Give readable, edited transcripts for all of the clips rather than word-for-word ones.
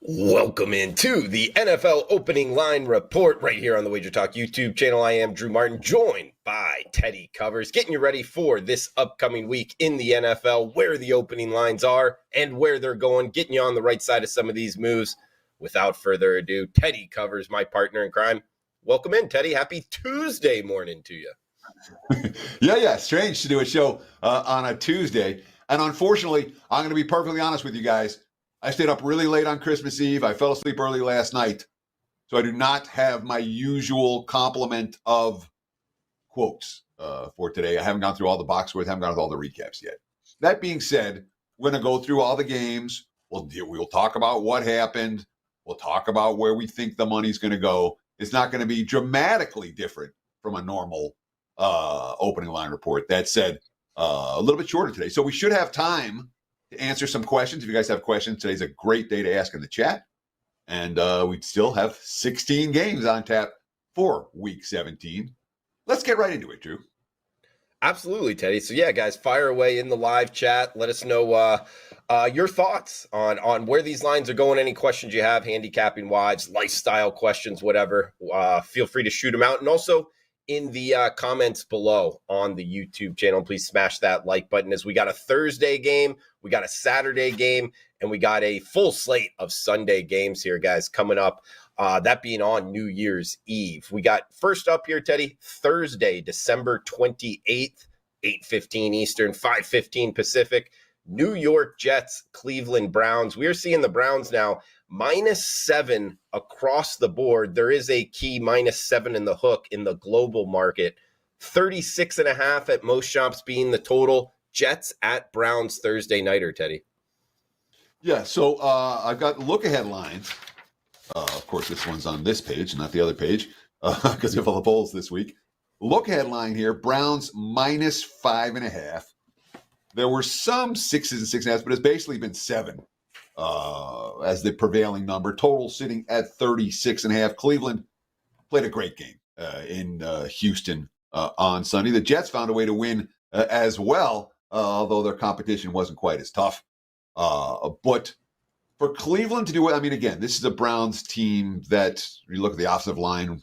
Welcome into the NFL Opening Line Report right here on the WagerTalk YouTube channel. I am Drew Martin, joined by Teddy Covers, getting you ready for this upcoming week in the NFL, where the opening lines are and where they're going, getting you on the right side of some of these moves. Without further ado, Teddy Covers, my partner in crime. Welcome in, Teddy. Happy Tuesday morning to you. Yeah. Strange to do a show on a Tuesday. And unfortunately, I'm going to be perfectly honest with you guys. I stayed up really late on Christmas Eve. I fell asleep early last night. So I do not have my usual complement of quotes for today. I haven't gone through all the box scores, haven't gone through all the recaps yet. That being said, we're going to go through all the games. We'll talk about what happened. We'll talk about where we think the money's going to go. It's not going to be dramatically different from a normal opening line report. That said, a little bit shorter today. So we should have time to answer some questions. If you guys have questions, today's a great day to ask in the chat. And we still have 16 games on tap for week 17. Let's get right into it, Drew. Absolutely, Teddy. So yeah, guys, fire away in the live chat. Let us know your thoughts on where these lines are going. Any questions you have, handicapping wise, lifestyle questions, whatever. Feel free to shoot them out. And also in the comments below on the YouTube channel, please smash that like button, as we got a Thursday game, we got a Saturday game, and we got a full slate of Sunday games here, guys, coming up. That being on New Year's Eve. We got first up here, Teddy, Thursday, December 28th, 8:15 Eastern, 5:15 Pacific. New York Jets, Cleveland Browns. We are seeing the Browns now -7 across the board. There is a key -7 in the hook in the global market. 36.5 at most shops being the total. Jets at Browns Thursday nighter, Teddy. Yeah, so I've got look-ahead lines. Of course, this one's on this page, not the other page, because we have all the polls this week. Look-ahead line here, Browns -5.5. There were some 6s and 6.5s, but it's basically been 7 as the prevailing number. Total sitting at 36.5. Cleveland played a great game in Houston on Sunday. The Jets found a way to win as well, although their competition wasn't quite as tough. But for Cleveland to do it, I mean, again, this is a Browns team that you look at the offensive line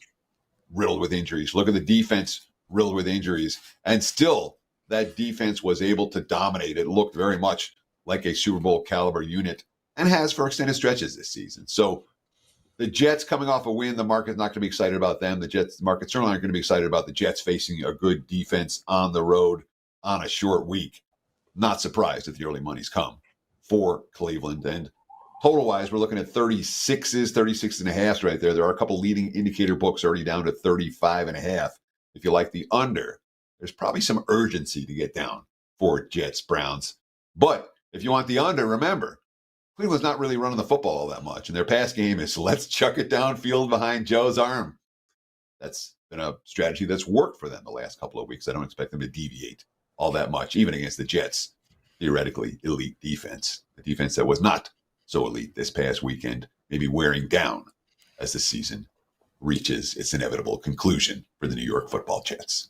riddled with injuries. Look at the defense riddled with injuries. And still, that defense was able to dominate. It looked very much like a Super Bowl caliber unit and has for extended stretches this season. So the Jets coming off a win, the market's not going to be excited about them. The market certainly aren't going to be excited about the Jets facing a good defense on the road on a short week. Not surprised if the early money's come for Cleveland. And total-wise, we're looking at 36s, 36.5s right there. There are a couple leading indicator books already down to 35.5. If you like the under, there's probably some urgency to get down for Jets, Browns. But if you want the under, remember, Cleveland's not really running the football all that much. And their pass game is let's chuck it downfield behind Joe's arm. That's been a strategy that's worked for them the last couple of weeks. I don't expect them to deviate all that much, even against the Jets' theoretically elite defense. The defense that was not so elite this past weekend, maybe wearing down as the season reaches its inevitable conclusion for the New York Football Jets.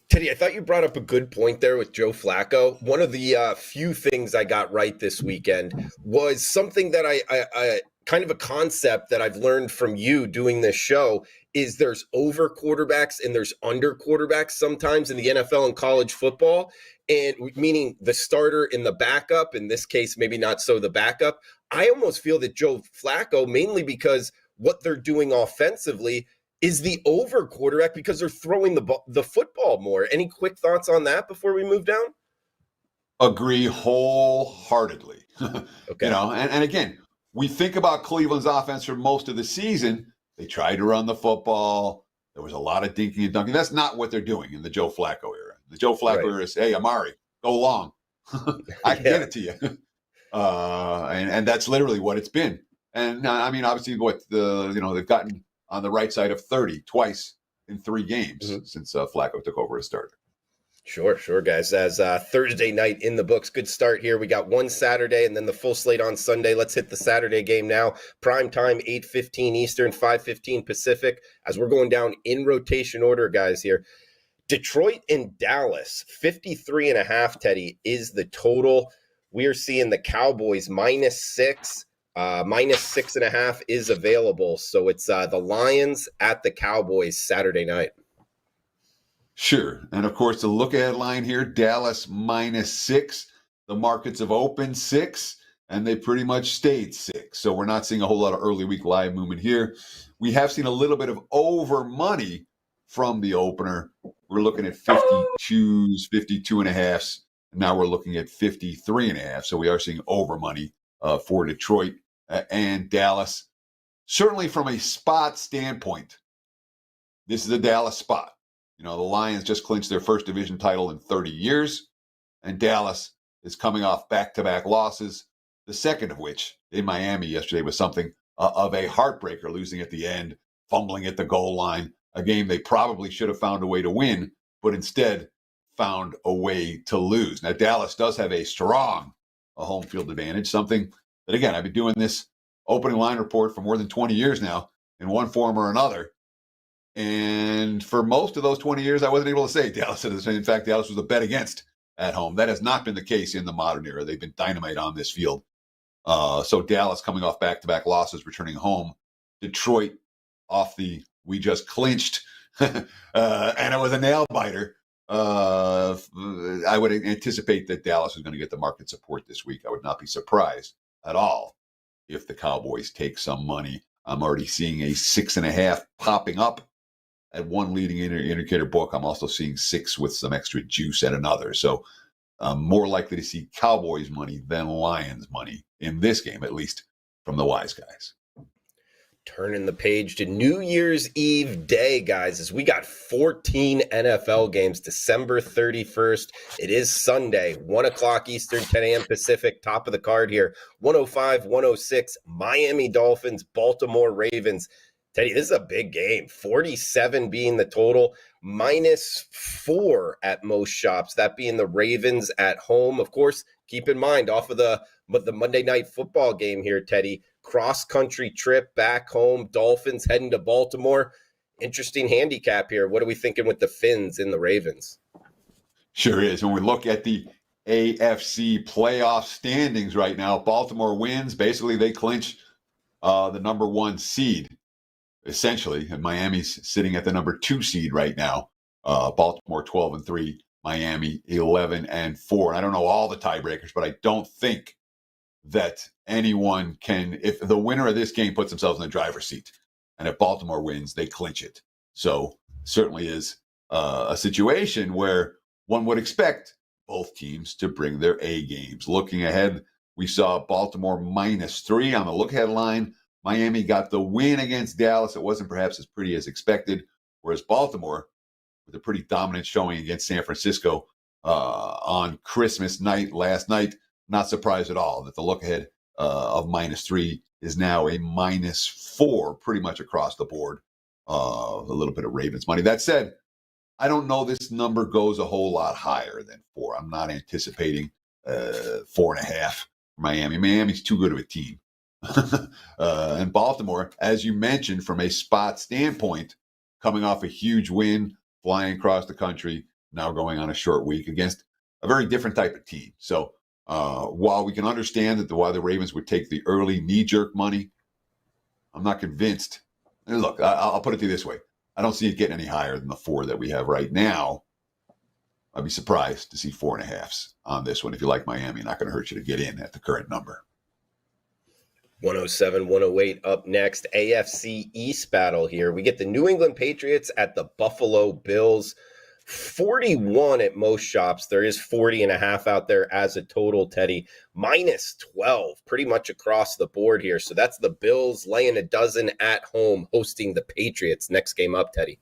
Teddy, I thought you brought up a good point there with Joe Flacco. One of the few things I got right this weekend was something that I kind of a concept that I've learned from you doing this show is there's over quarterbacks and there's under quarterbacks sometimes in the NFL and college football, and meaning the starter and the backup, in this case, maybe not so the backup. I almost feel that Joe Flacco, mainly because what they're doing offensively, is the over quarterback because they're throwing the football more. Any quick thoughts on that before we move down? Agree wholeheartedly. Okay. And again, we think about Cleveland's offense for most of the season. They tried to run the football. There was a lot of dinking and dunking. That's not what they're doing in the Joe Flacco era. The Joe Flacco era is, hey, Amari, go long. I can get it to you. And that's literally what it's been. And I mean, obviously, they've gotten on the right side of 30 twice in 3 games since Flacco took over as starter. Sure, guys. As Thursday night in the books, good start here. We got one Saturday and then the full slate on Sunday. Let's hit the Saturday game now. Prime time, 8:15 Eastern, 5:15 Pacific. As we're going down in rotation order, guys, here. Detroit and Dallas, 53.5, Teddy, is the total. We are seeing the Cowboys -6. -6.5 is available. So it's the Lions at the Cowboys Saturday night. Sure. And of course, the look ahead line here, Dallas -6. The markets have opened 6, and they pretty much stayed 6. So we're not seeing a whole lot of early week live movement here. We have seen a little bit of over money from the opener. We're looking at 52s, 52.5s. Now we're looking at 53.5. So we are seeing over money for Detroit and Dallas. Certainly from a spot standpoint, this is a Dallas spot. You know, the Lions just clinched their first division title in 30 years, and Dallas is coming off back-to-back losses, the second of which in Miami yesterday was something of a heartbreaker, losing at the end, fumbling at the goal line, a game they probably should have found a way to win, but instead found a way to lose. Now, Dallas does have a strong home field advantage, something that, again, I've been doing this opening line report for more than 20 years now in one form or another. And for most of those 20 years, I wasn't able to say Dallas. In fact, Dallas was a bet against at home. That has not been the case in the modern era. They've been dynamite on this field. So Dallas coming off back-to-back losses, returning home. Detroit off the we just clinched, and it was a nail-biter. I would anticipate that Dallas is going to get the market support this week. I would not be surprised at all if the Cowboys take some money. I'm already seeing a 6.5 popping up at one leading indicator book. I'm also seeing 6 with some extra juice at another. So I'm more likely to see Cowboys money than Lions money in this game, at least from the wise guys. Turning the page to New Year's Eve day, guys, as we got 14 NFL games, December 31st. It is Sunday, 1 o'clock Eastern, 10 a.m. Pacific, top of the card here. 105, 106, Miami Dolphins, Baltimore Ravens. Teddy, this is a big game. 47 being the total, -4 at most shops, that being the Ravens at home. Of course, keep in mind, off of the Monday Night Football game here, Teddy, cross-country trip back home, Dolphins heading to Baltimore. Interesting handicap here. What are we thinking with the Finns in the Ravens? Sure is. When we look at the AFC playoff standings right now, Baltimore wins. Basically, they clinch the number 1 seed, essentially. And Miami's sitting at the number 2 seed right now. Baltimore 12-3, Miami 11-4. And I don't know all the tiebreakers, but I don't think that anyone can, if the winner of this game puts themselves in the driver's seat, and if Baltimore wins, they clinch it. So certainly is a situation where one would expect both teams to bring their A games. Looking ahead, we saw Baltimore -3 on the look ahead line. Miami got the win against Dallas. It wasn't perhaps as pretty as expected, whereas Baltimore, with a pretty dominant showing against San Francisco on Christmas night last night, not surprised at all that the look ahead of -3 is now a -4 pretty much across the board. A little bit of Ravens money. That said, I don't know this number goes a whole lot higher than 4. I'm not anticipating 4.5 for Miami. Miami's too good of a team. And Baltimore, as you mentioned, from a spot standpoint, coming off a huge win, flying across the country, now going on a short week against a very different type of team. So while we can understand that why the Ravens would take the early knee-jerk money, I'm not convinced. And look, I'll put it to you this way. I don't see it getting any higher than the 4 that we have right now. I'd be surprised to see 4.5s on this one. If you like Miami, not going to hurt you to get in at the current number. 107, 108 up next. AFC East battle here. We get the New England Patriots at the Buffalo Bills. 41 at most shops. There is 40.5 out there as a total, Teddy. -12, pretty much across the board here. So that's the Bills laying a dozen at home, hosting the Patriots. Next game up, Teddy.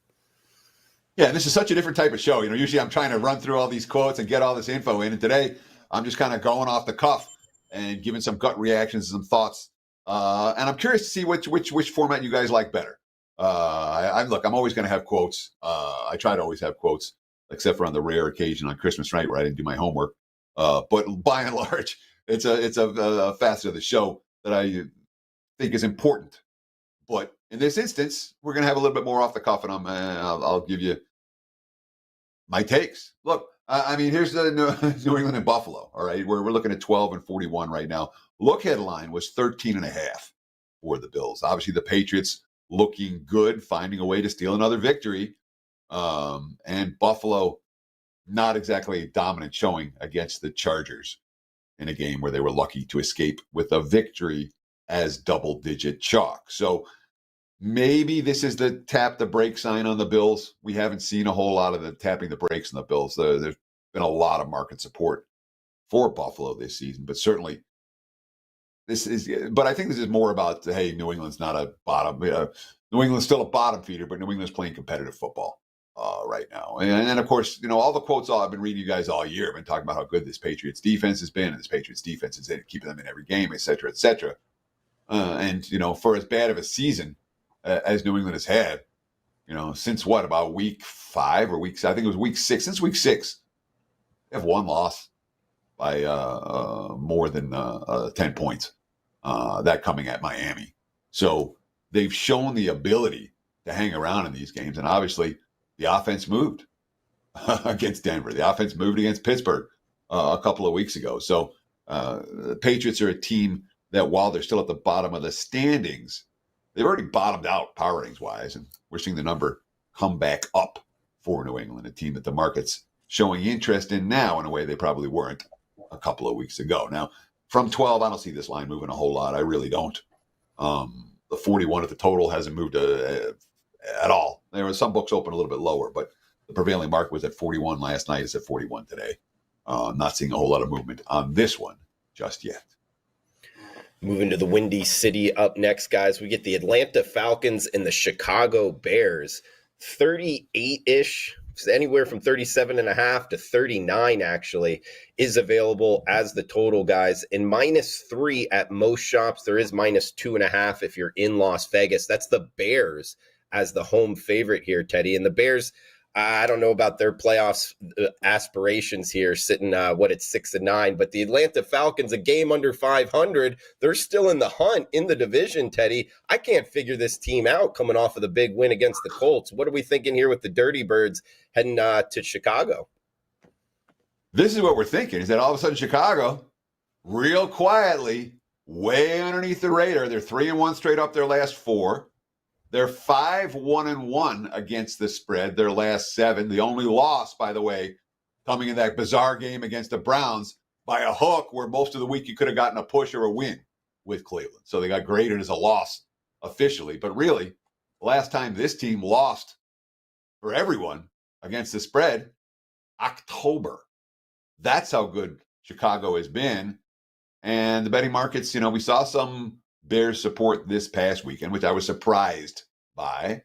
Yeah, this is such a different type of show. You know, usually I'm trying to run through all these quotes and get all this info in. And today I'm just kind of going off the cuff and giving some gut reactions and some thoughts. And I'm curious to see which format you guys like better. Look, I'm always going to have quotes. I try to always have quotes, except for on the rare occasion on Christmas night where I didn't do my homework. But by and large, it's a facet of the show that I think is important. But in this instance, we're going to have a little bit more off the cuff, and I'll give you my takes. Look, I mean, here's the New England and Buffalo. All right, we're looking at 12 and 41 right now. Look headline was 13.5 for the Bills. Obviously, the Patriots looking good, finding a way to steal another victory, and Buffalo not exactly a dominant showing against the Chargers in a game where they were lucky to escape with a victory as double-digit chalk. So maybe this is the tap the brake sign on the Bills. We haven't seen a whole lot of the tapping the brakes on the Bills. There's been a lot of market support for Buffalo this season, but certainly this is. But I think this is more about hey, New England's not a bottom. New England's still a bottom feeder, but New England's playing competitive football right now. And then of course, all the quotes I've been reading you guys all year. I've been talking about how good this Patriots defense has been, and this Patriots defense is keeping them in every game, et cetera, et cetera. And for as bad of a season as New England has had, since what, about week 5 or I think it was week 6. Since week 6, they have one loss by more than 10 points. That coming at Miami. So they've shown the ability to hang around in these games, and obviously the offense moved against Denver. The offense moved against Pittsburgh a couple of weeks ago. So the Patriots are a team that, while they're still at the bottom of the standings, they've already bottomed out power ratings wise, and we're seeing the number come back up for New England, a team that the market's showing interest in now in a way they probably weren't a couple of weeks ago. Now, from 12, I don't see this line moving a whole lot. I really don't. The 41 at the total hasn't moved at all. There were some books open a little bit lower, but the prevailing market was at 41 last night. It's at 41 today. Not seeing a whole lot of movement on this one just yet. Moving to the Windy City up next, guys. We get the Atlanta Falcons and the Chicago Bears. 38-ish, anywhere from 37.5 to 39 actually is available as the total, guys. And -3 at most shops. There is -2.5 if you're in Las Vegas. That's the Bears as the home favorite here, Teddy. And the Bears, I don't know about their playoffs aspirations here, sitting at 6-9. But the Atlanta Falcons, a game under 500, they're still in the hunt in the division, Teddy. I can't figure this team out coming off of the big win against the Colts. What are we thinking here with the Dirty Birds heading to Chicago? This is what we're thinking, is that all of a sudden Chicago, real quietly, way underneath the radar. They're 3-1 straight up their last 4. They're 5-1-1 against the spread, their last 7. The only loss, by the way, coming in that bizarre game against the Browns by a hook where most of the week you could have gotten a push or a win with Cleveland. So they got graded as a loss officially. But really, the last time this team lost for everyone against the spread, October. That's how good Chicago has been. And the betting markets, we saw some Bears support this past weekend, which I was surprised by.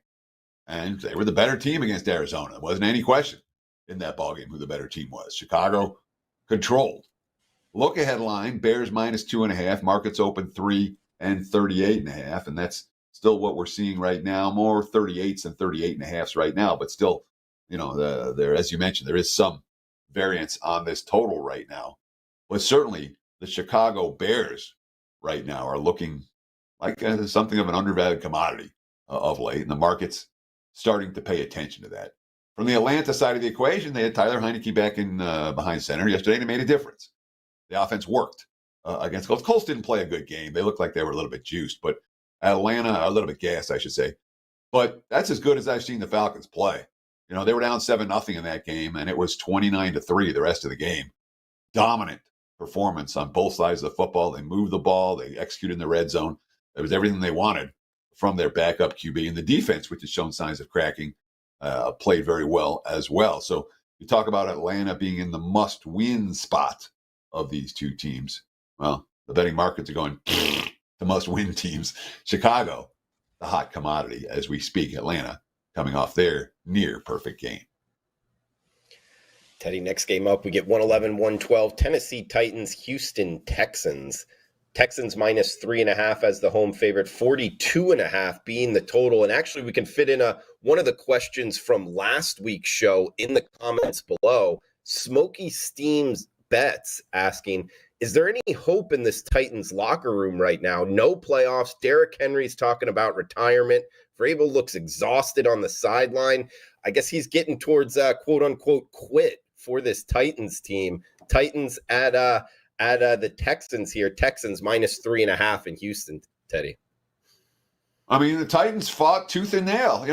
And they were the better team against Arizona. There wasn't any question in that ballgame who the better team was. Chicago controlled. Look ahead line, Bears -2.5. Markets open 3 and 38.5. And that's still what we're seeing right now. More 38s and 38.5s right now. But still, there, as you mentioned, there is some variance on this total right now. But certainly the Chicago Bears right now are looking like something of an undervalued commodity of late, and the market's starting to pay attention to that. From the Atlanta side of the equation, they had Tyler Heineke back in behind center yesterday, and it made a difference. The offense worked against Colts. Colts didn't play a good game. They looked like they were a little bit juiced, but Atlanta, a little bit gassed, I should say. But that's as good as I've seen the Falcons play. They were down 7-0 in that game, and it was 29-3 the rest of the game. Dominant performance on both sides of the football. They moved the ball. They executed in the red zone. It was everything they wanted from their backup QB. And the defense, which has shown signs of cracking, played very well as well. So you talk about Atlanta being in the must-win spot of these two teams. Well, the betting markets are going to must-win teams. Chicago, the hot commodity as we speak. Atlanta coming off their near-perfect game. Teddy, next game up, we get 111-112, Tennessee Titans, Houston Texans. Texans -3.5 as the home favorite, 42.5 being the total. And actually, we can fit in one of the questions from last week's show in the comments below. Smoky Steams Bets asking, is there any hope in this Titans locker room right now? No playoffs. Derrick Henry's talking about retirement. Vrabel looks exhausted on the sideline. I guess he's getting towards quote-unquote quit for this Titans team. Titans at the Texans here. Texans minus 3.5 in Houston, Teddy. I mean, the Titans fought tooth and nail.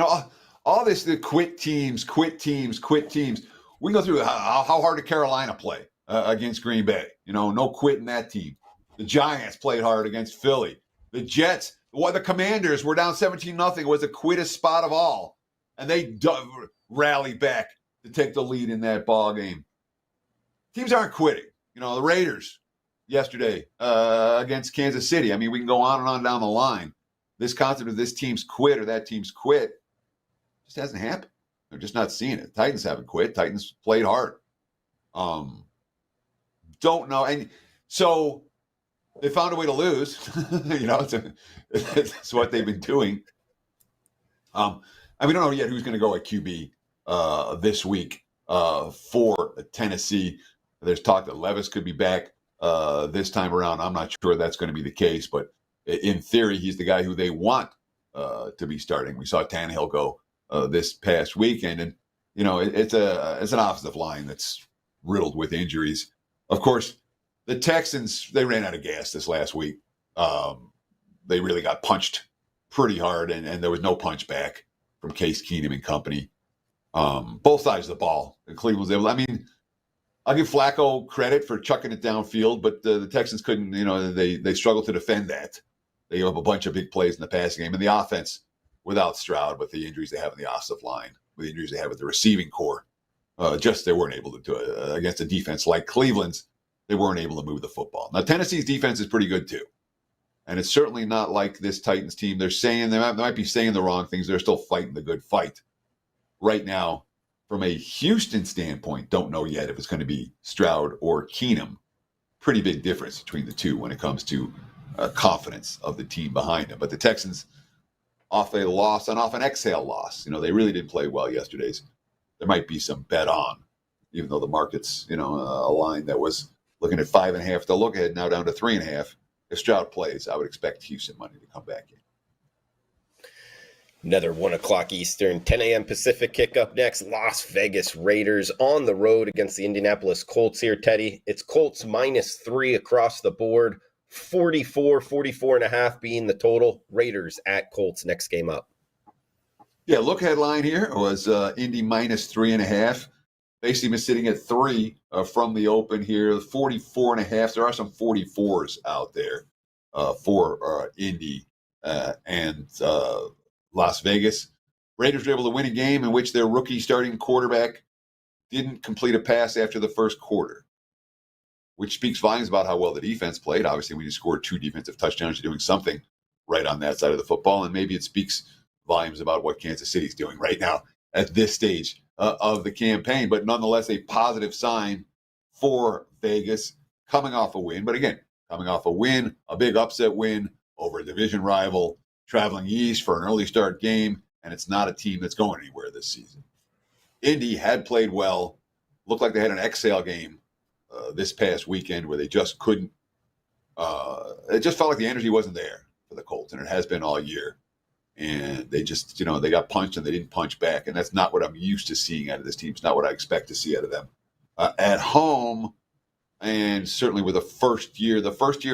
All this, the quit teams. We can go through how hard did Carolina play against Green Bay. No quitting that team. The Giants played hard against Philly. The Jets, the Commanders were down 17-0. It was the quittest spot of all. And they rallied back to take the lead in that ball game. Teams aren't quitting. The Raiders yesterday against Kansas City. I mean, we can go on and on down the line. This concept of this team's quit or that team's quit just hasn't happened. They're just not seeing it. Titans haven't quit. Titans played hard. Don't know. And so they found a way to lose. It's what they've been doing. We don't know yet who's going to go at QB this week for Tennessee. There's talk that Levis could be back this time around. I'm not sure that's going to be the case, but in theory, he's the guy who they want to be starting. We saw Tannehill go this past weekend, and it's an offensive line that's riddled with injuries. Of course, the Texans, they ran out of gas this last week. They really got punched pretty hard, and there was no punch back from Case Keenum and company. Both sides of the ball. And Cleveland's able. I mean, I'll give Flacco credit for chucking it downfield, but the Texans couldn't. They struggled to defend that. They gave up a bunch of big plays in the passing game, and the offense without Stroud, with the injuries they have in the offensive line, with the injuries they have with the receiving core, they weren't able to do it against a defense like Cleveland's. They weren't able to move the football. Now, Tennessee's defense is pretty good too. And it's certainly not like this Titans team. They're saying they might be saying the wrong things. They're still fighting the good fight. Right now, from a Houston standpoint, don't know yet if it's going to be Stroud or Keenum. Pretty big difference between the two when it comes to confidence of the team behind them. But the Texans, off an exhale loss. They really didn't play well yesterday. There might be some bet on, even though the market's, a line that was looking at 5.5 to look ahead, now down to 3.5. If Stroud plays, I would expect Houston money to come back in. Another 1 o'clock Eastern, 10 a.m. Pacific kick up next. Las Vegas Raiders on the road against the Indianapolis Colts here, Teddy. It's Colts -3 across the board, 44.5 being the total. Raiders at Colts next game up. Yeah, look headline here was Indy -3.5. Basically been sitting at 3 from the open here, 44.5. There are some 44s out there for Indy and Las Vegas. Raiders were able to win a game in which their rookie starting quarterback didn't complete a pass after the first quarter, which speaks volumes about how well the defense played. Obviously, when you score 2 defensive touchdowns, you're doing something right on that side of the football, and maybe it speaks volumes about what Kansas City's doing right now at this stage of the campaign, but nonetheless a positive sign for Vegas coming off a win. But again, coming off a win, a big upset win over a division rival, traveling east for an early start game, and it's not a team that's going anywhere this season. Indy had played well, looked like they had an exhale game this past weekend where they just couldn't. It just felt like the energy wasn't there for the Colts, and it has been all year. And they just, they got punched and they didn't punch back. And that's not what I'm used to seeing out of this team. It's not what I expect to see out of them at home. And certainly with the first year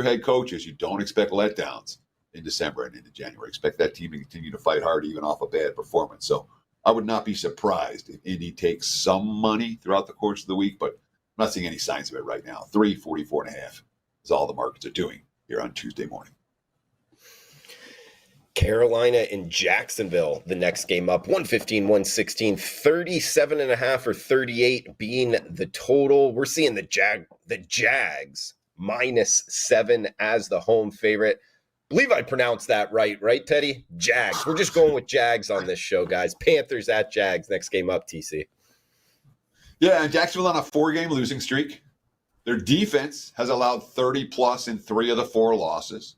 head coaches, you don't expect letdowns in December and into January. Expect that team to continue to fight hard, even off a bad performance. So I would not be surprised if Indy takes some money throughout the course of the week, but I'm not seeing any signs of it right now. 44.5 is all the markets are doing here on Tuesday morning. Carolina and Jacksonville, the next game up, 115, 116, 37.5 or 38 being the total. We're seeing the Jags -7 as the home favorite. Believe I pronounced that right, Teddy? Jags. We're just going with Jags on this show, guys. Panthers at Jags, next game up, TC. Yeah, and Jacksonville on a 4-game losing streak. Their defense has allowed 30-plus in 3 of the 4 losses.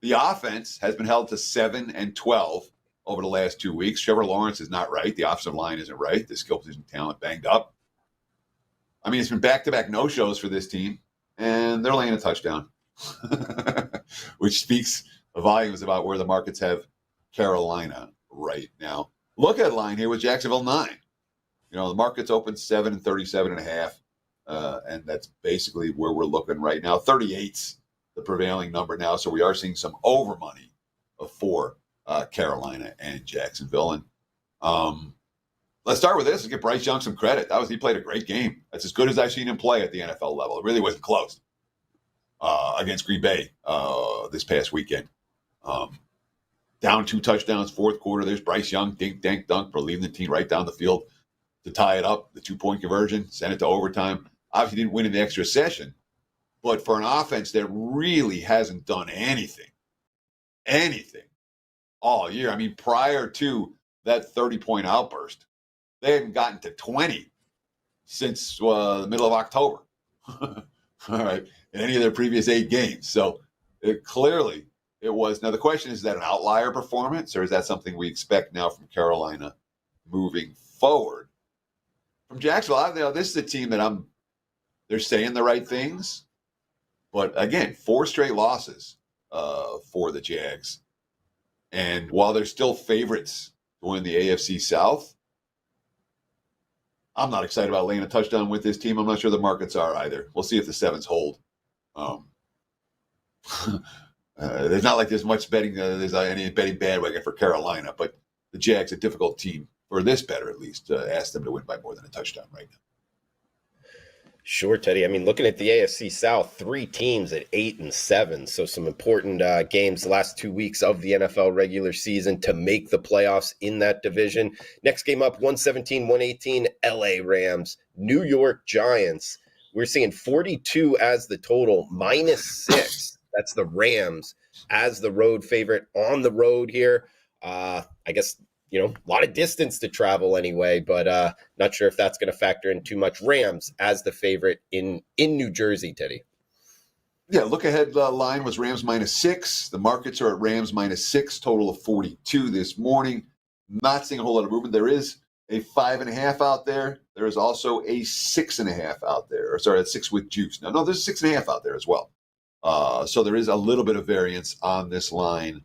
The offense has been held to 7 and 12 over the last 2 weeks. Trevor Lawrence is not right. The offensive line isn't right. The skill position talent banged up. I mean, it's been back-to-back no-shows for this team, and they're laying a touchdown, which speaks volumes about where the markets have Carolina right now. Look at line here with Jacksonville 9. The market's open 7 and 37.5. And that's basically where we're looking right now. 38's the prevailing number now. So we are seeing some over money for Carolina and Jacksonville. And let's start with this and give Bryce Young some credit. He played a great game. That's as good as I've seen him play at the NFL level. It really wasn't close against Green Bay this past weekend. Down 2 touchdowns, fourth quarter. There's Bryce Young, dink, dank, dunk, for leading the team right down the field to tie it up. The 2-point conversion, sent it to overtime. Obviously didn't win in the extra session, but for an offense that really hasn't done anything all year. I mean, prior to that 30-point outburst, they hadn't gotten to 20 since the middle of October. All right, in any of their previous 8 games. So it was. Now the question is that an outlier performance, or is that something we expect now from Carolina moving forward? From Jacksonville, this is a team that they're saying the right things, but again, 4 straight losses for the Jags. And while they're still favorites to win the AFC South, I'm not excited about laying a touchdown with this team. I'm not sure the markets are either. We'll see if the 7s hold. There's not like there's much betting. There's any betting bandwagon for Carolina, but the Jags, a difficult team, or this better at least, ask them to win by more than a touchdown right now. Sure, Teddy. I mean, looking at the AFC South, 3 teams at 8 and 7. So some important games the last 2 weeks of the NFL regular season to make the playoffs in that division. Next game up, 117-118, LA Rams, New York Giants. We're seeing 42 as the total, -6. That's the Rams as the road favorite on the road here. I guess, a lot of distance to travel anyway, but not sure if that's going to factor in too much. Rams as the favorite in New Jersey, Teddy. Yeah, look ahead line was Rams -6. The markets are at Rams -6, total of 42 this morning. Not seeing a whole lot of movement. There is a 5.5 out there. There is also a 6.5 out there. Or sorry, that's 6 with juice. No, there's a 6.5 out there as well. So there is a little bit of variance on this line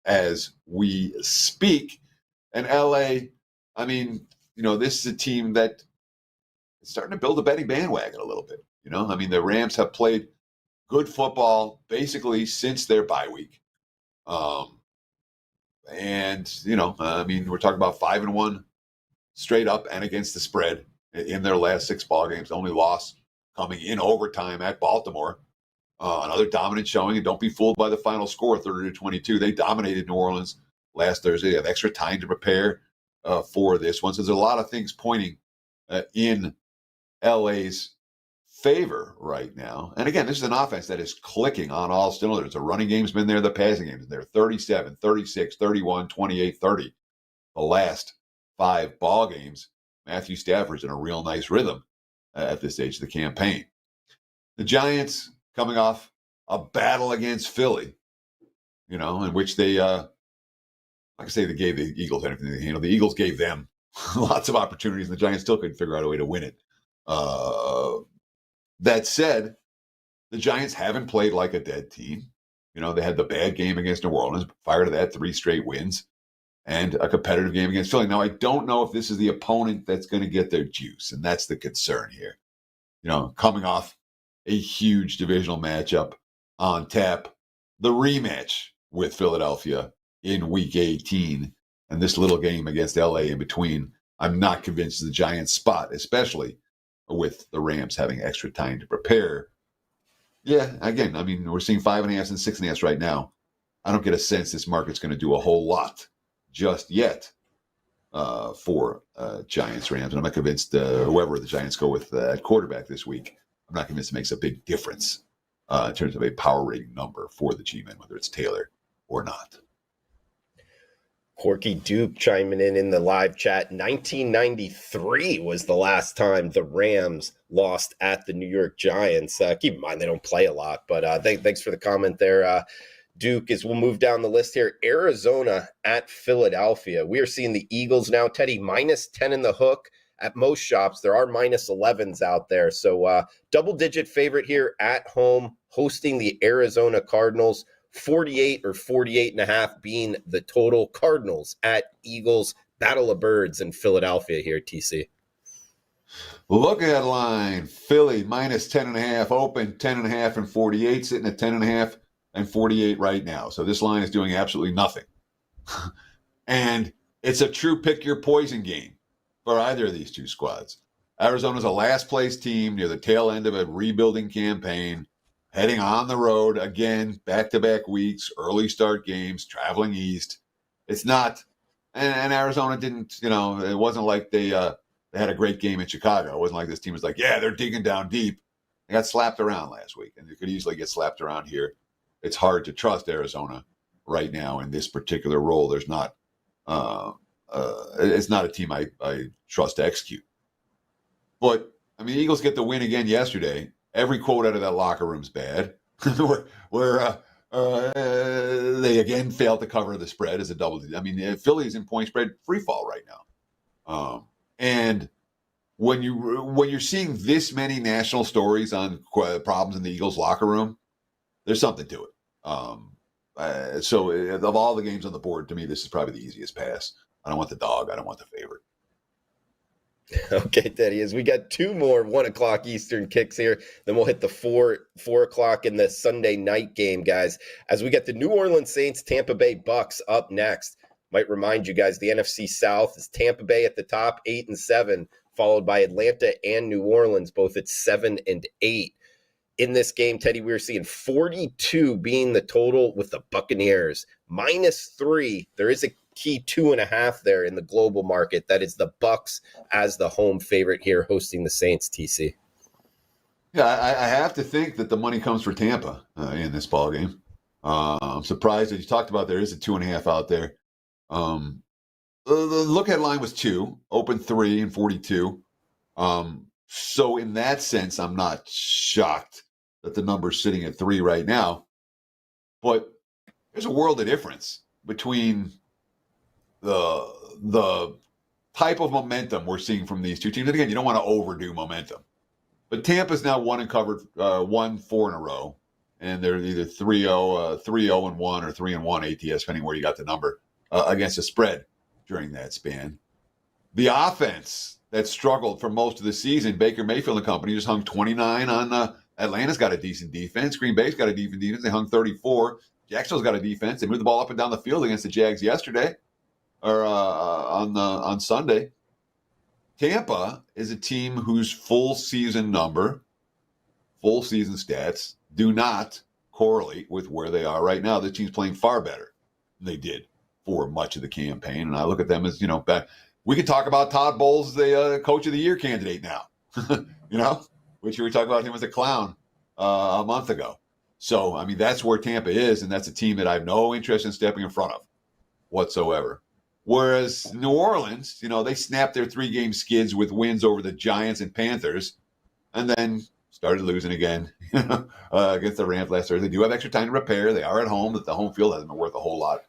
as we speak. And LA, I mean, this is a team that is starting to build a betting bandwagon a little bit. I mean, the Rams have played good football basically since their bye week. And, I mean, we're talking about 5-1 straight up and against the spread in their last 6 ball games. The only loss coming in overtime at Baltimore. Another dominant showing, and don't be fooled by the final score, 30-22. They dominated New Orleans last Thursday. They have extra time to prepare for this one. So there's a lot of things pointing in LA's favor right now. And again, this is an offense that is clicking on all cylinders. The running game's been there, the passing game's been there. 37, 36, 31, 28, 30. The last 5 ball games, Matthew Stafford's in a real nice rhythm at this stage of the campaign. The Giants coming off a battle against Philly, in which they, like I say, they gave the Eagles anything to handle. The Eagles gave them lots of opportunities, and the Giants still couldn't figure out a way to win it. That said, the Giants haven't played like a dead team. They had the bad game against New Orleans, prior to that, 3 straight wins, and a competitive game against Philly. Now, I don't know if this is the opponent that's going to get their juice, and that's the concern here. Coming off a huge divisional matchup on tap, the rematch with Philadelphia in Week 18, and this little game against LA in between. I'm not convinced the Giants spot, especially with the Rams having extra time to prepare. Yeah, again, I mean, we're seeing 5.5 and 6.5 right now. I don't get a sense this market's going to do a whole lot just yet for Giants Rams. And I'm not convinced whoever the Giants go with at quarterback this week, I'm not convinced it makes a big difference in terms of a power rating number for the G-men, whether it's Taylor or not. Corky Duke chiming in the live chat. 1993 was the last time the Rams lost at the New York Giants. Keep in mind they don't play a lot, but thanks for the comment there, Duke. As we'll move down the list here, Arizona at Philadelphia. We are seeing the Eagles now, Teddy, -10 in the hook. At most shops, there are -11s out there. So double-digit favorite here at home, hosting the Arizona Cardinals. 48 or 48.5 being the total. Cardinals at Eagles. Battle of birds in Philadelphia here, TC. Look ahead line, Philly minus 10.5, open 10.5 and 48, sitting at 10.5 and 48 right now. So this line is doing absolutely nothing. And it's a true pick your poison game for either of these two squads. Arizona's a last place team near the tail end of a rebuilding campaign, heading on the road again, back-to-back weeks, early start games, traveling east. It's not, and Arizona didn't, it wasn't like they had a great game in Chicago. It wasn't like this team was like, yeah, they're digging down deep. They got slapped around last week, and they could easily get slapped around here. It's hard to trust Arizona right now in this particular role. There's not, it's not a team I trust to execute. But I mean, the Eagles get the win again yesterday. Every quote out of that locker room's bad. where they again failed to cover the spread as a double. I mean, Philly's in point spread free fall right now. And when you're seeing this many national stories on problems in the Eagles locker room, there's something to it. So of all the games on the board, to me, this is probably the easiest pass. I don't want the dog. I don't want the favorite. Okay, Teddy, as we got two more 1 o'clock Eastern kicks here, then we'll hit the 4 o'clock in the Sunday night game, guys. As we get the New Orleans Saints, Tampa Bay Bucks up next. Might remind you guys, the NFC South is Tampa Bay at the top, 8-7, followed by Atlanta and New Orleans, both at 7 and 8. In this game, Teddy, we were seeing 42 being the total with the Buccaneers. -3. There is a key 2.5 there in the global market. That is the Bucks as the home favorite here, hosting the Saints. TC. Yeah, I have to think that the money comes for Tampa in this ball game. I'm surprised that you talked about there is a 2.5 out there. The look ahead line was 2, open 3 and 42. So in that sense, I'm not shocked that the number's sitting at 3 right now. But there's a world of difference between the type of momentum we're seeing from these two teams. And again, you don't want to overdo momentum. But Tampa's now won and covered 1-4 in a row. And they're either 3-0, 3-0 and 1 or 3-1 ATS, depending where you got the number, against the spread during that span. The offense that struggled for most of the season, Baker Mayfield and company just hung 29 on Atlanta's got a decent defense. Green Bay's got a decent defense. They hung 34. Jacksonville's got a defense. They moved the ball up and down the field against the Jags yesterday or on Sunday. Tampa is a team whose full season stats do not correlate with where they are right now. The team's playing far better than they did for much of the campaign. And I look at them as, back. We could talk about Todd Bowles, the coach of the year candidate now, which we were talking about him as a clown a month ago. So, I mean, that's where Tampa is, and that's a team that I have no interest in stepping in front of whatsoever. Whereas New Orleans, they snapped their 3-game skids with wins over the Giants and Panthers, and then started losing again against the Rams last Thursday. They do have extra time to repair. They are at home, but the home field hasn't been worth a whole lot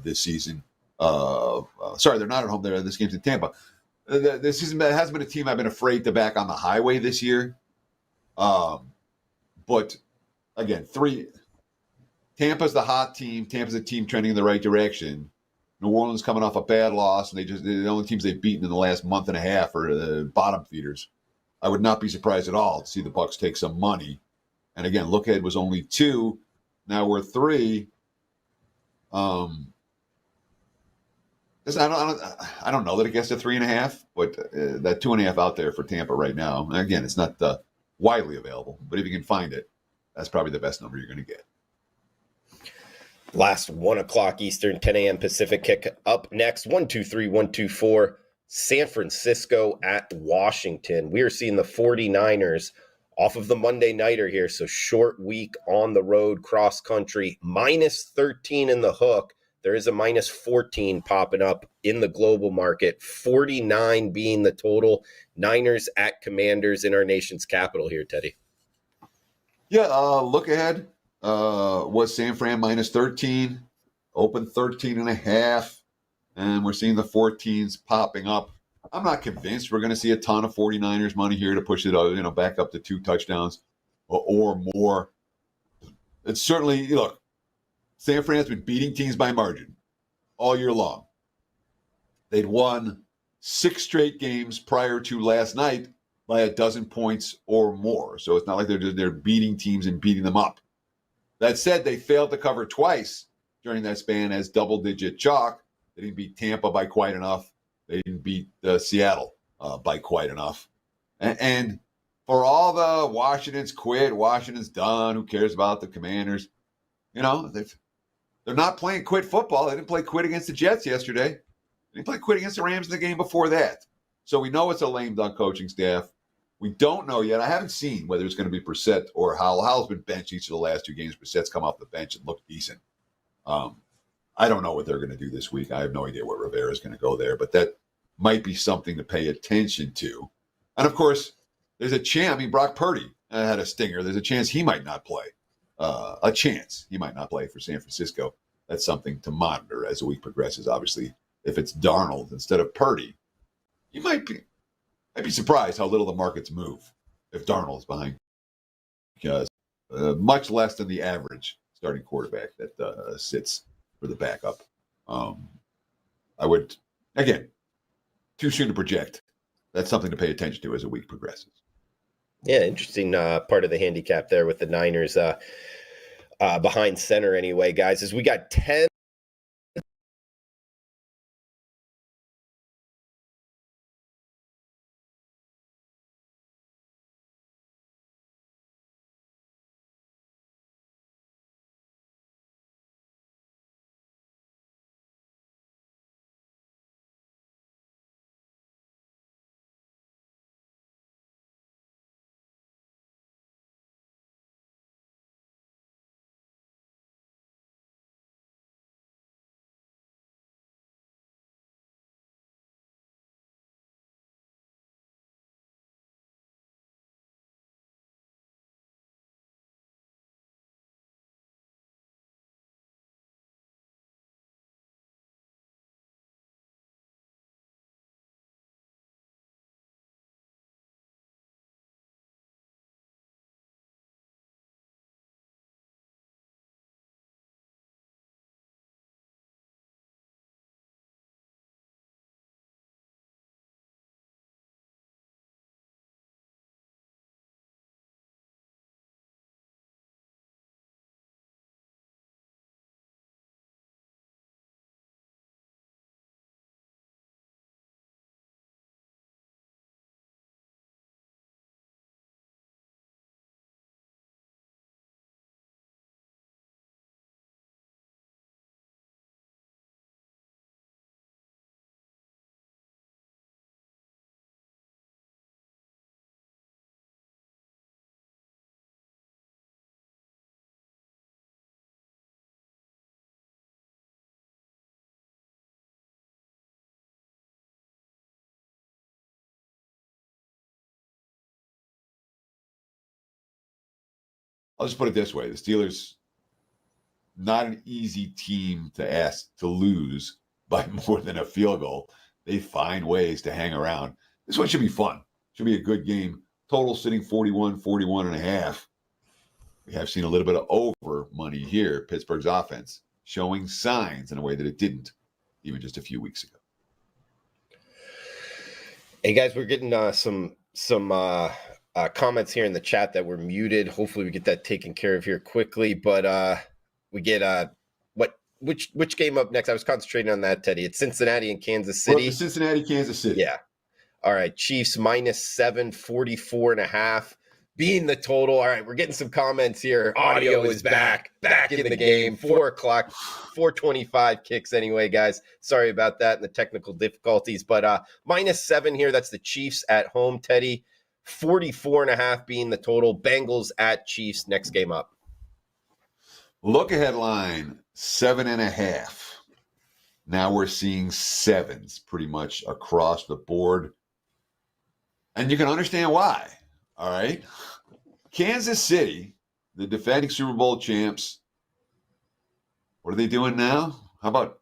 this season. Sorry, they're not at home. This game's in Tampa. This season hasn't been a team I've been afraid to back on the highway this year. But again, Tampa's the hot team. Tampa's a team trending in the right direction. New Orleans coming off a bad loss, and the only teams they've beaten in the last month and a half are the bottom feeders. I would not be surprised at all to see the Bucs take some money. And again, look ahead was only 2. Now we're 3. I don't know that it gets to 3.5, but that 2.5 out there for Tampa right now. And again, it's not widely available, but if you can find it, that's probably the best number you're going to get. Last 1 o'clock Eastern, 10 a.m. Pacific kick up next. 1-2-3, 1-2-4. San Francisco at Washington. We are seeing the 49ers off of the Monday nighter here. So short week on the road, cross country, -13 in the hook. There is a -14 popping up in the global market, 49 being the total. Niners at Commanders in our nation's capital here, Teddy. Yeah, look ahead was San Fran -13, open 13.5, and we're seeing the 14s popping up. I'm not convinced we're going to see a ton of 49ers money here to push it, back up to 2 touchdowns or more. It's certainly, look, San Fran's been beating teams by margin all year long. They'd won 6 straight games prior to last night by 12 points or more. So it's not like they're beating teams and beating them up. That said, they failed to cover twice during that span as double-digit chalk. They didn't beat Tampa by quite enough. They didn't beat Seattle by quite enough. And for all the Washington's quit, Washington's done, who cares about the Commanders? You know, they're not playing quit football. They didn't play quit against the Jets yesterday. They didn't play quit against the Rams in the game before that. So we know it's a lame duck coaching staff. We don't know yet. I haven't seen whether it's going to be Brissett or Howell. Howell's been benched each of the last 2 games. Brissett's come off the bench and looked decent. I don't know what they're going to do this week. I have no idea what Rivera's going to go there, but that might be something to pay attention to. And, of course, there's a chance. I mean, Brock Purdy had a stinger. There's a chance he might not play. A chance he might not play for San Francisco. That's something to monitor as the week progresses. Obviously, if it's Darnold instead of Purdy, you might be surprised how little the markets move if Darnold's behind, because much less than the average starting quarterback that sits for the backup. I would, again, too soon to project. That's something to pay attention to as the week progresses. Yeah, interesting part of the handicap there with the Niners behind center anyway, guys, is we got 10. I'll just put it this way. The Steelers, not an easy team to ask to lose by more than a field goal. They find ways to hang around. This one should be fun. Should be a good game. Total sitting 41 and a half. We have seen a little bit of over money here. Pittsburgh's offense showing signs in a way that it didn't even just a few weeks ago. Hey, guys, we're getting some comments here in the chat that were muted. Hopefully we get that taken care of here quickly. But we get which game up next? I was concentrating on that, Teddy. It's Cincinnati and Kansas City. Well, Cincinnati, Kansas City. Yeah. All right. Chiefs -7, 44.5. Being the total. All right. We're getting some comments here. Audio is back in the game. 4 o'clock, 4:25 kicks anyway, guys. Sorry about that and the technical difficulties. But -7 here. That's the Chiefs at home, Teddy. 44.5 being the total. Bengals at Chiefs. Next game up. Look ahead line 7.5. Now we're seeing 7s pretty much across the board. And you can understand why. All right. Kansas City, the defending Super Bowl champs. What are they doing now? How about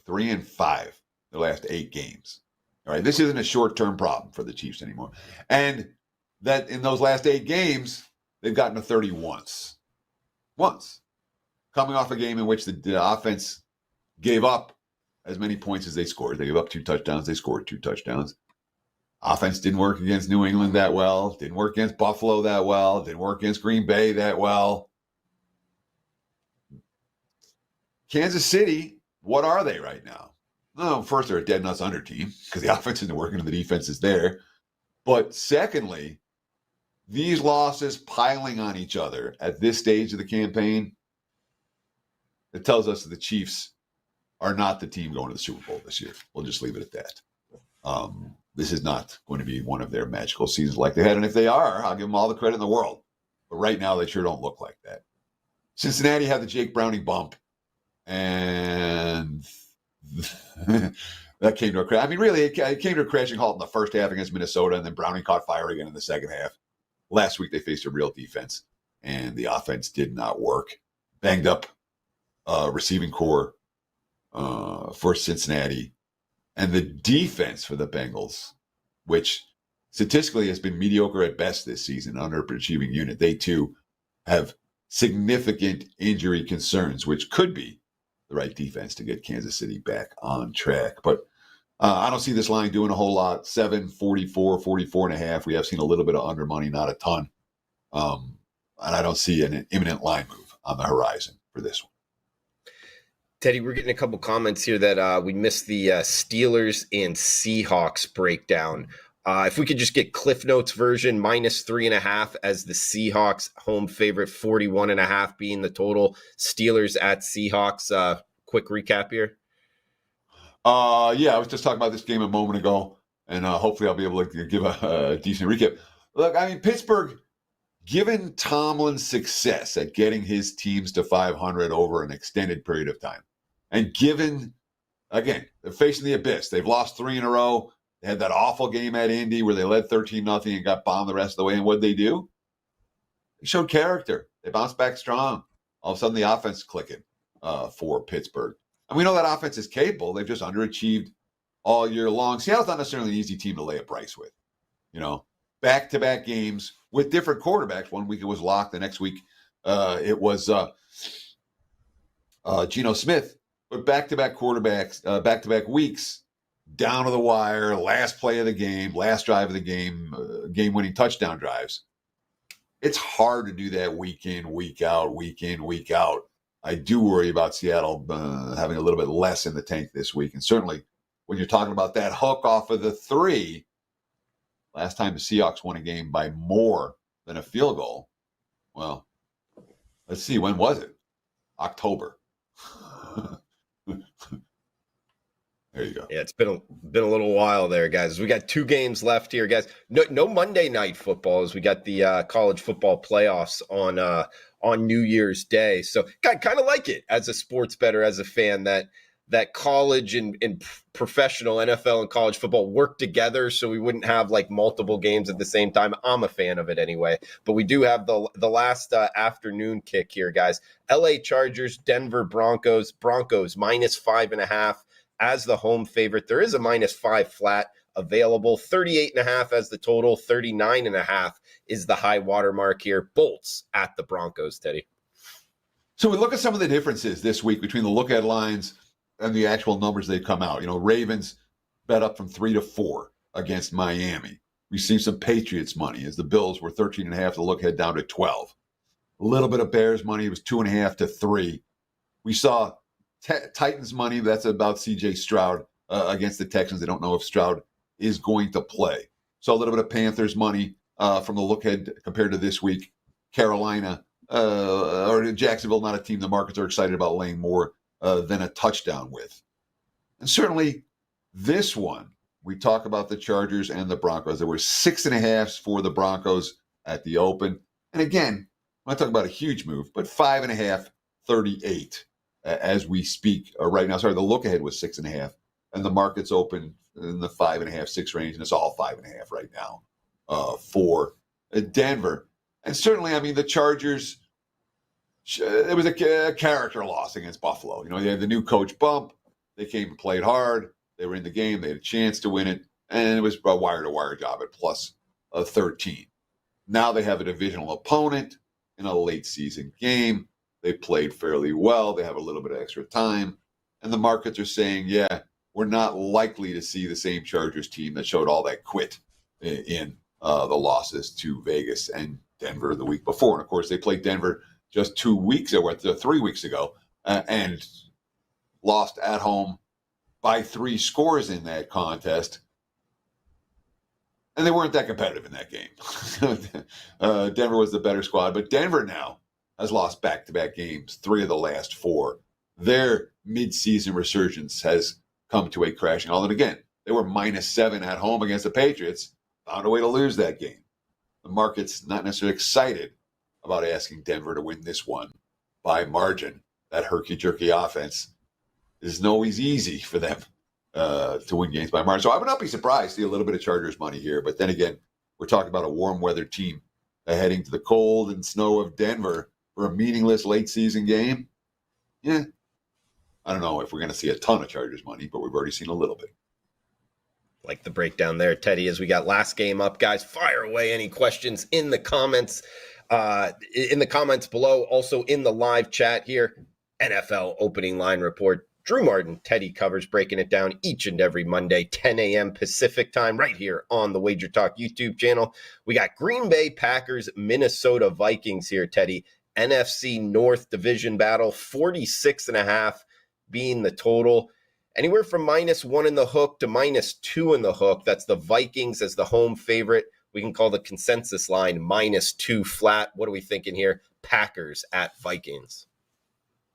3-5 the last 8 games? All right. This isn't a short-term problem for the Chiefs anymore. And that in those last 8 games, they've gotten to 30 once. Coming off a game in which the offense gave up as many points as they scored. They gave up 2 touchdowns. They scored 2 touchdowns. Offense didn't work against New England that well. Didn't work against Buffalo that well. Didn't work against Green Bay that well. Kansas City, what are they right now? No, first, they're a dead nuts under team because the offense isn't working and the defense is there. But secondly, these losses piling on each other at this stage of the campaign, it tells us that the Chiefs are not the team going to the Super Bowl this year. We'll just leave it at that. This is not going to be one of their magical seasons like they had. And if they are, I'll give them all the credit in the world. But right now, they sure don't look like that. Cincinnati had the Jake Browning bump. And that came to a crash. I mean, really, it came to a crashing halt in the first half against Minnesota, and then Browning caught fire again in the second half. Last week, they faced a real defense, and the offense did not work. Banged up receiving core for Cincinnati. And the defense for the Bengals, which statistically has been mediocre at best this season, underachieving unit, they too have significant injury concerns, which could be the right defense to get Kansas City back on track. But I don't see this line doing a whole lot. 7, 44, 44 and a half. We have seen a little bit of under money, not a ton. And I don't see an imminent line move on the horizon for this one. Teddy, we're getting a couple comments here that we missed the Steelers and Seahawks breakdown. If we could just get Cliff Notes version, -3.5 as the Seahawks home favorite, 41.5 being the total. Steelers at Seahawks. Quick recap here. Yeah, I was just talking about this game a moment ago, and hopefully I'll be able to give a decent recap. Look, I mean, Pittsburgh, given Tomlin's success at getting his teams to 500 over an extended period of time, and given, again, they're facing the abyss. They've lost 3 in a row. They had that awful game at Indy where they led 13-0 and got bombed the rest of the way. And what'd they do? They showed character. They bounced back strong. All of a sudden, the offense is clicking for Pittsburgh. And we know that offense is capable. They've just underachieved all year long. Seattle's not necessarily an easy team to lay a price with. You know, back-to-back games with different quarterbacks. One week it was Locke. The next week it was Geno Smith. But back-to-back quarterbacks, back-to-back weeks, down to the wire, last play of the game, last drive of the game, game-winning touchdown drives. It's hard to do that week in, week out, week in, week out. I do worry about Seattle having a little bit less in the tank this week. And certainly when you're talking about that hook off of the 3, last time the Seahawks won a game by more than a field goal, well, let's see, when was it? October. There you go. Yeah, it's been a little while there, guys. We got 2 games left here, guys. No Monday night football, as we got the college football playoffs on New Year's Day. So kind of like it as a sports bettor, as a fan, that college and professional NFL and college football work together, so we wouldn't have like multiple games at the same time. I'm a fan of it anyway. But we do have the last afternoon kick here, guys. LA Chargers, Denver Broncos. Broncos -5.5 as the home favorite. There is a -5 flat available. 38.5 as the total. 39.5 is the high water mark here. Bolts at the Broncos, Teddy. So we look at some of the differences this week between the look-ahead lines and the actual numbers they come out. You know, Ravens bet up from 3 to 4 against Miami. We've seen some Patriots money as the Bills were 13.5 to look ahead down to 12. A little bit of Bears money. It was 2.5 to 3. We saw Titans money. That's about C.J. Stroud against the Texans. They don't know if Stroud is going to play. So a little bit of Panthers money from the look ahead compared to this week. Carolina or Jacksonville, not a team the markets are excited about laying more than a touchdown with. And certainly this one, we talk about the Chargers and the Broncos. There were 6.5s for the Broncos at the open. And again, I'm not talking about a huge move, but 5.5, 38 as we speak right now. Sorry, the look ahead was 6.5, and the market's open in the 5.5, 6 range, and it's all 5.5 right now for Denver. And certainly, I mean, the Chargers, it was a character loss against Buffalo. You know, they had the new coach bump. They came and played hard. They were in the game. They had a chance to win it. And it was a wire-to-wire job at plus 13. Now they have a divisional opponent in a late-season game. They played fairly well. They have a little bit of extra time. And the markets are saying, yeah, we're not likely to see the same Chargers team that showed all that quit in the losses to Vegas and Denver the week before. And of course, they played Denver just 2 weeks or 3 weeks ago and lost at home by 3 scores in that contest. And they weren't that competitive in that game. Denver was the better squad, but Denver now has lost back-to-back games, 3 of the last 4. Their mid-season resurgence has come to a crashing halt. And again, they were -7 at home against the Patriots, found a way to lose that game. The market's not necessarily excited about asking Denver to win this one by margin. That herky-jerky offense is always easy for them to win games by margin. So I would not be surprised to see a little bit of Chargers money here. But then again, we're talking about a warm weather team heading to the cold and snow of Denver for a meaningless late season game. Yeah, I don't know if we're going to see a ton of Chargers money, but we've already seen a little bit. Like the breakdown there, Teddy, as we got last game up. Guys, fire away any questions in the comments below. Also in the live chat here, NFL opening line report. Drew Martin, Teddy Covers, breaking it down each and every Monday, 10 a.m. Pacific time, right here on the WagerTalk YouTube channel. We got Green Bay Packers, Minnesota Vikings here, Teddy. NFC North division battle, 46.5 being the total. Anywhere from -1 in the hook to -2 in the hook. That's the Vikings as the home favorite. We can call the consensus line -2 flat. What are we thinking here? Packers at Vikings.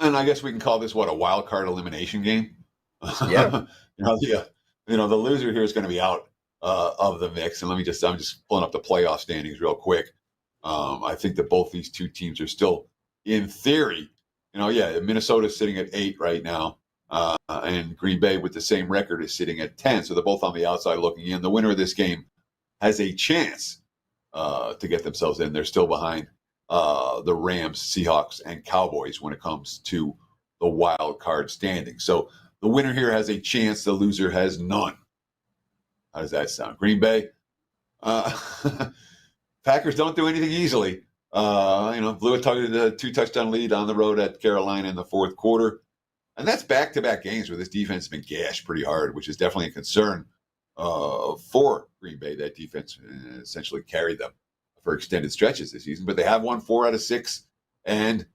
And I guess we can call this a wild card elimination game. Yeah. The loser here is going to be out of the mix. And I'm just pulling up the playoff standings real quick. I think that both these two teams are still, in theory, Minnesota's sitting at 8 right now, and Green Bay with the same record is sitting at 10. So they're both on the outside looking in. The winner of this game has a chance to get themselves in. They're still behind the Rams, Seahawks, and Cowboys when it comes to the wild card standing. So the winner here has a chance. The loser has none. How does that sound? Green Bay? Packers don't do anything easily. Blew a 2-touchdown lead on the road at Carolina in the fourth quarter. And that's back-to-back games where this defense has been gashed pretty hard, which is definitely a concern for Green Bay. That defense essentially carried them for extended stretches this season. But they have won 4 out of 6, and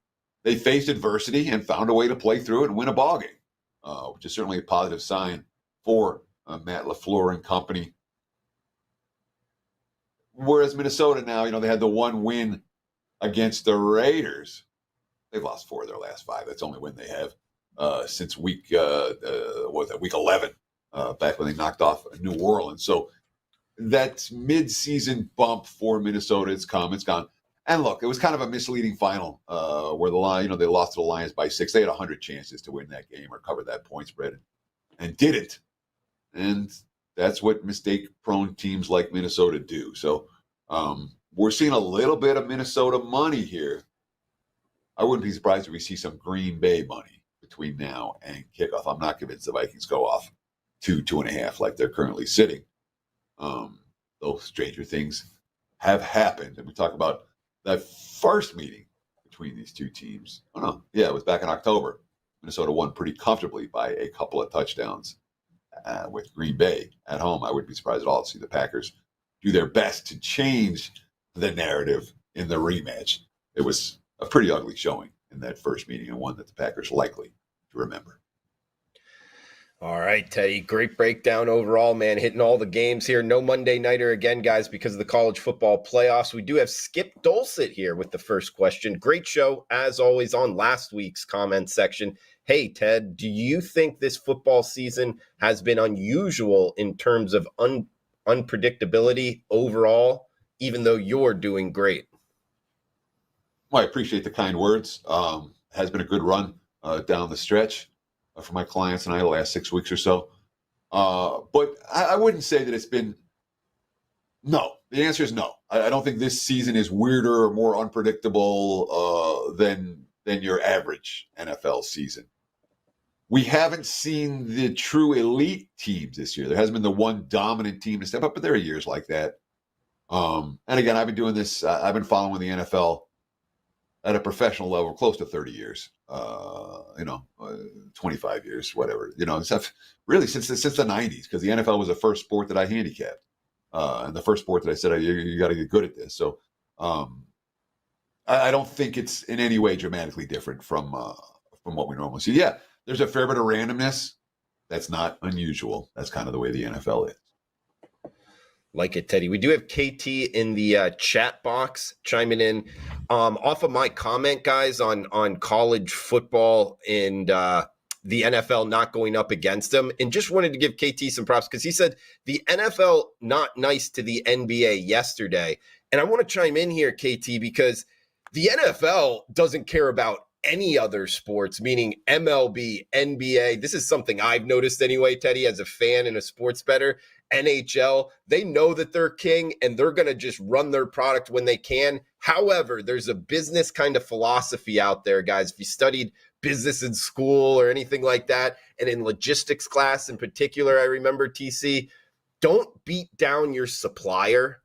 they faced adversity and found a way to play through it and win a ball game, which is certainly a positive sign for Matt LaFleur and company. Whereas Minnesota now, they had the one win against the Raiders. They've lost 4 of their last 5. That's the only win they have since week 11, back when they knocked off New Orleans. So that mid-season bump for Minnesota, it's gone. And look, it was kind of a misleading final where the line, they lost to the Lions by 6. They had 100 chances to win that game or cover that point spread and didn't. And that's what mistake-prone teams like Minnesota do. So we're seeing a little bit of Minnesota money here. I wouldn't be surprised if we see some Green Bay money between now and kickoff. I'm not convinced the Vikings go off 2.5 like they're currently sitting. Though stranger things have happened. And we talk about that first meeting between these two teams. Oh, no. Yeah, it was back in October. Minnesota won pretty comfortably by a couple of touchdowns with Green Bay at home. I wouldn't be surprised at all to see the Packers do their best to change the narrative in the rematch. It was a pretty ugly showing in that first meeting, and one that the Packers likely to remember. All right, Teddy, great breakdown overall, man. Hitting all the games here. No Monday Nighter again, guys, because of the college football playoffs. We do have Skip Dulcet here with the first question. Great show, as always, on last week's comment section. Hey, Ted, do you think this football season has been unusual in terms of unpredictability overall, even though you're doing great? Well, I appreciate the kind words. Has been a good run down the stretch for my clients and I the last 6 weeks or so. But I wouldn't say that it's been, no. The answer is no. I don't think this season is weirder or more unpredictable than your average NFL season. We haven't seen the true elite teams this year. There hasn't been the one dominant team to step up, but there are years like that. And again, I've been doing this. I've been following the NFL at a professional level close to 30 years, 25 years, whatever, stuff really since the 90s, because the NFL was the first sport that I handicapped, and the first sport that I said, you got to get good at this. So I don't think it's in any way dramatically different from what we normally see. Yeah, there's a fair bit of randomness. That's not unusual. That's kind of the way the NFL is. Like it, Teddy. We do have KT in the chat box chiming in off of my comment, guys, on college football and the NFL not going up against them. And just wanted to give KT some props because he said the NFL not nice to the NBA yesterday. And I want to chime in here, KT, because the NFL doesn't care about any other sports, meaning MLB, NBA. This is something I've noticed anyway, Teddy, as a fan and a sports bettor. NHL, they know that they're king and they're going to just run their product when they can. However, there's a business kind of philosophy out there, guys. If you studied business in school or anything like that, and in logistics class in particular, I remember, TC, don't beat down your supplier.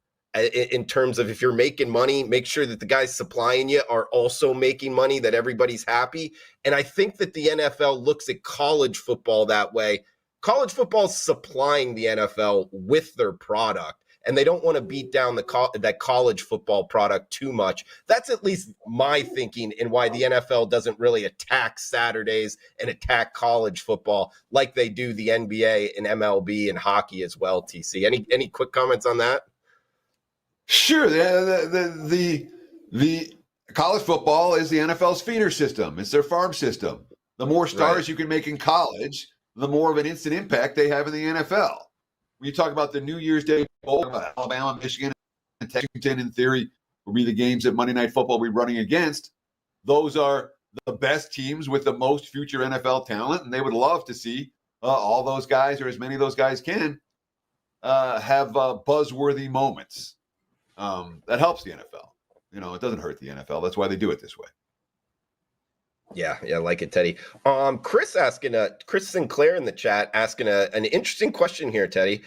In terms of if you're making money, make sure that the guys supplying you are also making money, that everybody's happy. And I think that the NFL looks at college football that way. College football is supplying the NFL with their product, and they don't want to beat down that college football product too much. That's at least my thinking and why the NFL doesn't really attack Saturdays and attack college football like they do the NBA and MLB and hockey as well, TC. Any quick comments on that? Sure. The college football is the NFL's feeder system. It's their farm system. The more stars you can make in college, the more of an instant impact they have in the NFL. When you talk about the New Year's Day Bowl, Alabama, Michigan, and Texas, in theory, will be the games that Monday Night Football will be running against. Those are the best teams with the most future NFL talent, and they would love to see all those guys, or as many of those guys can, have buzzworthy moments. That helps the NFL. It doesn't hurt the NFL. That's why they do it this way. Yeah, I like it, Teddy. Chris Sinclair in the chat asking an interesting question here, Teddy.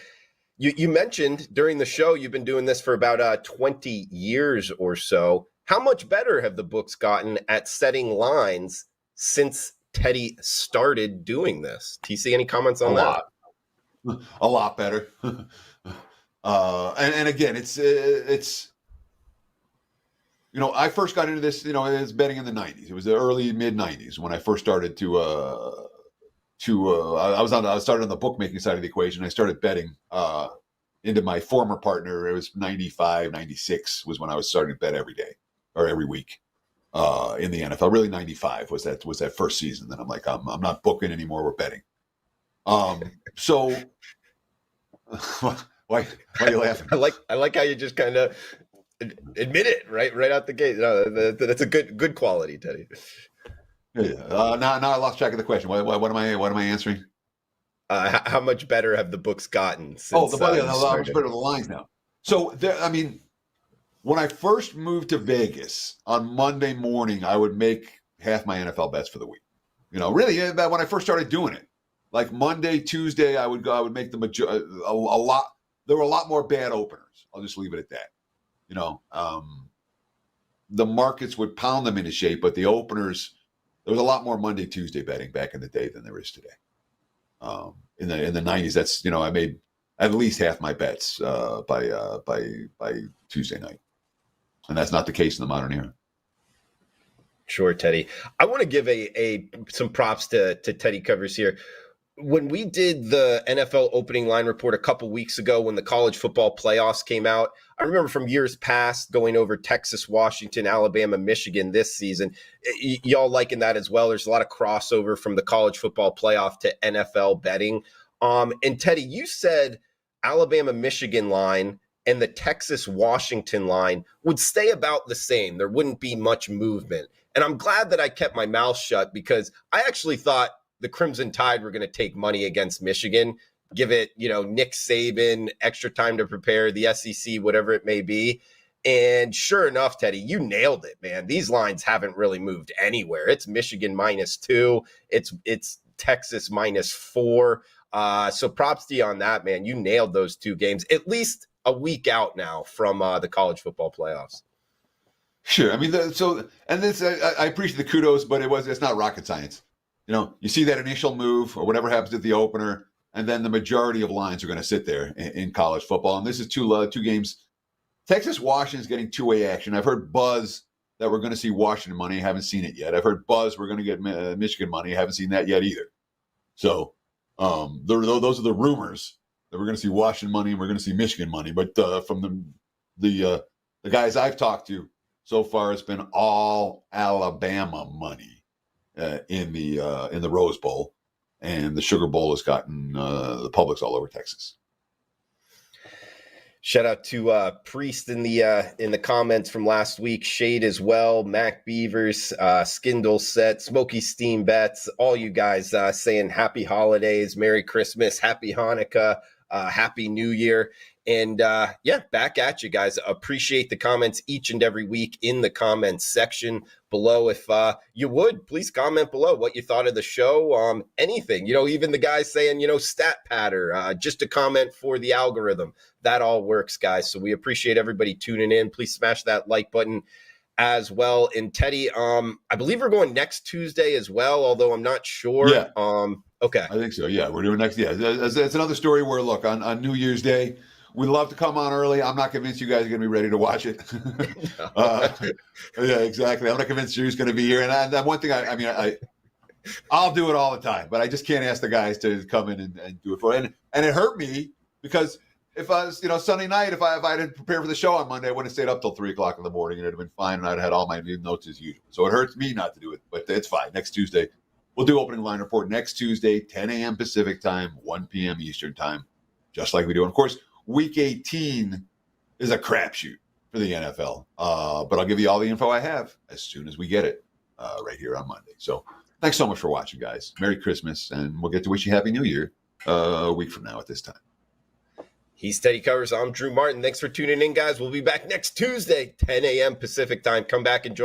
You mentioned during the show you've been doing this for about 20 years or so. How much better have the books gotten at setting lines since Teddy started doing this? TC, any comments on that? A lot better. And again, it's I first got into this, as betting in the 90s. It was the early mid 90s when I first started I started on the bookmaking side of the equation. I started betting into my former partner. It was 95, 96 was when I was starting to bet every day or every week in the NFL. Really 95 was that first season. Then I'm like, I'm not booking anymore. We're betting. So why are you laughing? I like how you just kind of admit it right out the gate. That's a good quality, Teddy. Yeah. Now I lost track of the question. What am I answering? How much better have the books gotten since? How much better the lines now. So when I first moved to Vegas on Monday morning, I would make half my NFL bets for the week. Really, when I first started doing it, like Monday, Tuesday, I would make a lot. There were a lot more bad openers. I'll just leave it at that. The markets would pound them into shape, but the openers, there was a lot more Monday, Tuesday betting back in the day than there is today. In the 90s, that's I made at least half my bets by Tuesday night, and that's not the case in the modern era. Sure, Teddy. I want to give some props to Teddy Covers here. When we did the NFL opening line report a couple weeks ago when the college football playoffs came out, I remember from years past going over Texas, Washington, Alabama, Michigan this season. Y'all liking that as well. There's a lot of crossover from the college football playoff to NFL betting. And Teddy, you said Alabama, Michigan line and the Texas, Washington line would stay about the same. There wouldn't be much movement. And I'm glad that I kept my mouth shut because I actually thought the Crimson Tide were going to take money against Michigan, give it, Nick Saban, extra time to prepare, the SEC, whatever it may be. And sure enough, Teddy, you nailed it, man. These lines haven't really moved anywhere. It's Michigan -2. It's Texas -4. So props to you on that, man. You nailed those two games, at least a week out now from the college football playoffs. Sure. I mean, I appreciate the kudos, but it's not rocket science. You see that initial move or whatever happens at the opener, and then the majority of lines are going to sit there in college football. And this is two games. Texas Washington's getting two-way action. I've heard buzz that we're going to see Washington money. Haven't seen it yet. I've heard buzz we're going to get Michigan money. Haven't seen that yet either. So those are the rumors that we're going to see Washington money and we're going to see Michigan money. But from the guys I've talked to so far, it's been all Alabama money in the Rose Bowl, and the Sugar Bowl has gotten the publics all over Texas. Shout out to Priest in the comments from last week, Shade as well, Mac Beavers, Skindle Set, Smoky Steam Bets, all you guys saying happy holidays, Merry Christmas, Happy Hanukkah, Happy New Year. And back at you guys. Appreciate the comments each and every week in the comments section below. If you would, please comment below what you thought of the show. Anything, even the guys saying, stat patter, just a comment for the algorithm. That all works, guys. So we appreciate everybody tuning in. Please smash that like button as well. And Teddy, I believe we're going next Tuesday as well, although I'm not sure. Yeah. Okay. I think so. Yeah, we're doing next. Yeah, it's another story where, look, on New Year's Day, we'd love to come on early. I'm not convinced you guys are going to be ready to watch it. Yeah, exactly. I'm not convinced you're going to be here. And that one thing, I'll do it all the time, but I just can't ask the guys to come in and do it for it. And it hurt me because if I was, Sunday night, if I didn't prepare for the show on Monday, I wouldn't have stayed up till 3:00 in the morning, and it'd have been fine, and I'd have had all my new notes as usual. So it hurts me not to do it, but it's fine. Next Tuesday, we'll do opening line report next Tuesday, 10 a.m. Pacific time, 1 p.m. Eastern time, just like we do. And of course, Week 18 is a crapshoot for the NFL, but I'll give you all the info I have as soon as we get it right here on Monday. So thanks so much for watching, guys. Merry Christmas, and we'll get to wish you Happy New Year a week from now at this time. He's Teddy Covers. I'm Drew Martin. Thanks for tuning in, guys. We'll be back next Tuesday, 10 a.m. Pacific time. Come back and join.